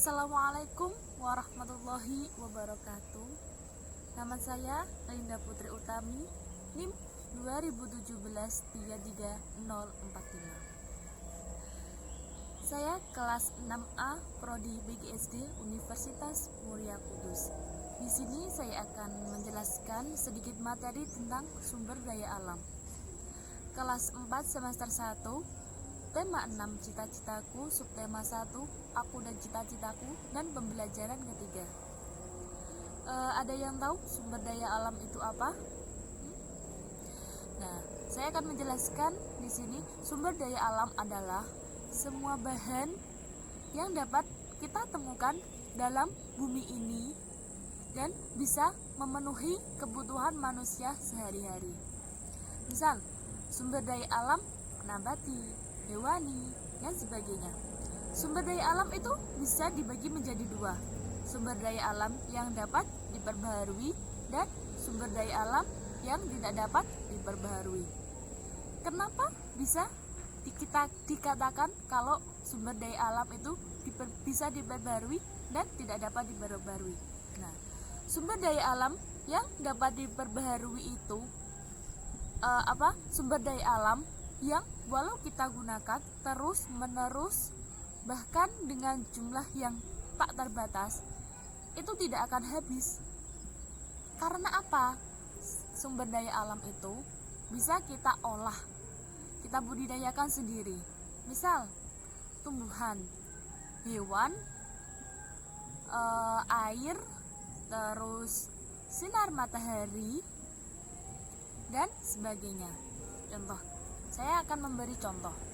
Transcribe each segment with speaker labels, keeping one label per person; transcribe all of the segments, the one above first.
Speaker 1: Assalamualaikum warahmatullahi wabarakatuh. Nama saya Linda Putri Utami, NIM 2017-33045. Saya kelas 6A Prodi BGSD Universitas Muria Kudus. Di sini saya akan menjelaskan sedikit materi tentang sumber daya alam. Kelas 4 semester 1, tema 6 cita-citaku, subtema 1 aku dan cita-citaku, dan pembelajaran ketiga. Ada yang tahu sumber daya alam itu apa? Nah, saya akan menjelaskan di sini. Sumber daya alam adalah semua bahan yang dapat kita temukan dalam bumi ini dan bisa memenuhi kebutuhan manusia sehari-hari. Misal, sumber daya alam nabati, hewani, dan sebagainya. Sumber daya alam itu bisa dibagi menjadi dua. Sumber daya alam yang dapat diperbaharui dan sumber daya alam yang tidak dapat diperbaharui. Kenapa bisa kita dikatakan kalau sumber daya alam itu bisa diperbaharui dan tidak dapat diperbaharui? Nah, sumber daya alam yang dapat diperbaharui itu sumber daya alam yang walau kita gunakan terus menerus bahkan dengan jumlah yang tak terbatas itu tidak akan habis. Karena apa? Sumber daya alam itu bisa kita olah, kita budidayakan sendiri. Misal tumbuhan, hewan, air, terus sinar matahari dan sebagainya. Contoh, saya akan memberi contoh.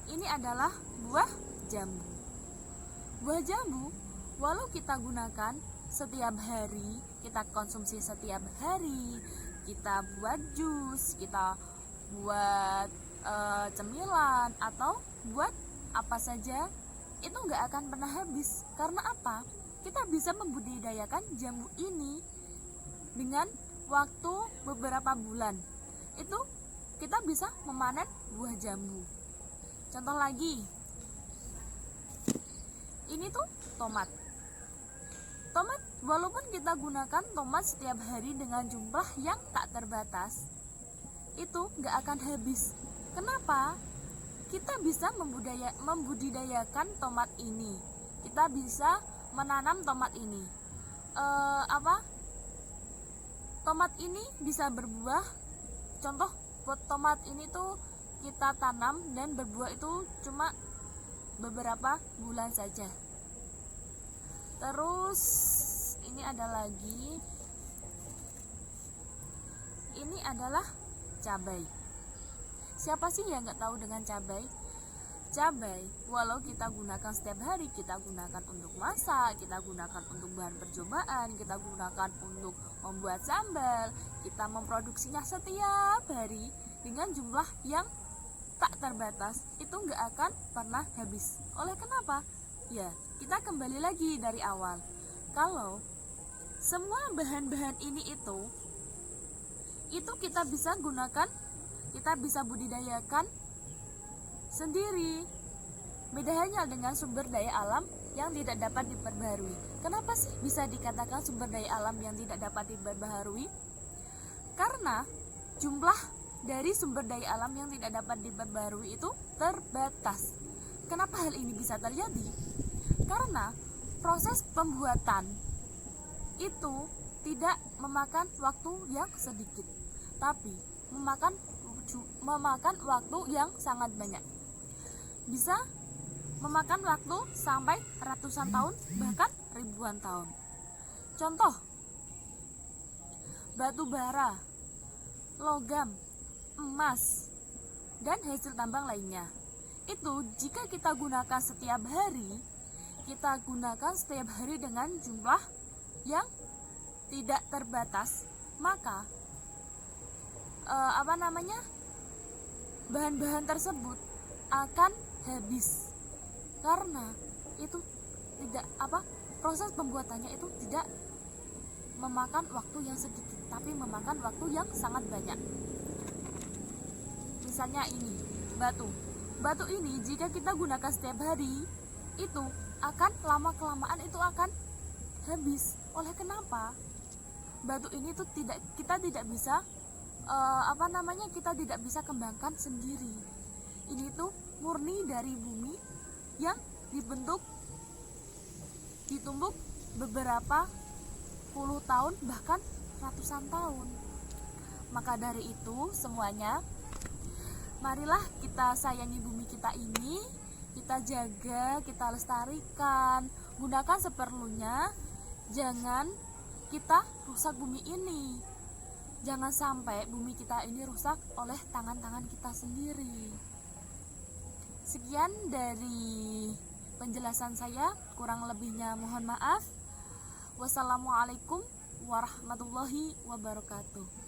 Speaker 1: Ini adalah buah jambu. Buah jambu, walau kita gunakan setiap hari, kita konsumsi setiap hari, kita buat jus, kita buat cemilan, atau buat apa saja, itu nggak akan pernah habis. Karena apa? Kita bisa membudidayakan jambu ini dengan waktu beberapa bulan. Itu kita bisa memanen buah jambu. Contoh lagi, ini tuh tomat. Tomat, walaupun kita gunakan tomat setiap hari dengan jumlah yang tak terbatas, itu gak akan habis. Kenapa? Kita bisa membudidayakan tomat ini. Kita bisa menanam tomat ini. Tomat ini bisa berbuah. Contoh, buat tomat ini tuh kita tanam dan berbuah itu cuma beberapa bulan saja. Terus ini ada lagi. Ini adalah cabai. Siapa sih yang nggak tahu dengan cabai? Cabai, walau kita gunakan setiap hari, kita gunakan untuk masak, kita gunakan untuk bahan percobaan, kita gunakan untuk membuat sambal, kita memproduksinya setiap hari dengan jumlah yang tak terbatas, itu nggak akan pernah habis. Oleh kenapa? Ya, kita kembali lagi dari awal. Kalau semua bahan-bahan ini itu kita bisa gunakan, kita bisa budidayakan sendiri. Beda halnya dengan sumber daya alam yang tidak dapat diperbaharui. Kenapa sih bisa dikatakan sumber daya alam yang tidak dapat diperbaharui? Karena jumlah dari sumber daya alam yang tidak dapat diperbaharui itu terbatas. Kenapa hal ini bisa terjadi? Karena proses pembuatan itu tidak memakan waktu yang sedikit, tapi memakan waktu yang sangat banyak. Bisa memakan waktu sampai ratusan tahun, bahkan ribuan tahun. Contoh, batu bara, logam, emas, dan hasil tambang lainnya. Itu jika kita gunakan setiap hari, dengan jumlah yang tidak terbatas, maka bahan-bahan tersebut akan habis. Karena itu proses pembuatannya itu tidak memakan waktu yang sedikit, tapi memakan waktu yang sangat banyak. Misalnya ini batu ini jika kita gunakan setiap hari, itu akan lama-kelamaan itu akan habis. Oleh kenapa? Batu ini tuh kita tidak bisa kita tidak bisa kembangkan sendiri. Ini tuh murni dari bumi yang ditumbuk beberapa puluh tahun bahkan ratusan tahun. Maka dari itu semuanya, marilah kita sayangi bumi kita ini, kita jaga, kita lestarikan, gunakan seperlunya. Jangan kita rusak bumi ini. Jangan sampai bumi kita ini rusak oleh tangan-tangan kita sendiri. Sekian dari penjelasan saya, kurang lebihnya mohon maaf. Wassalamualaikum warahmatullahi wabarakatuh.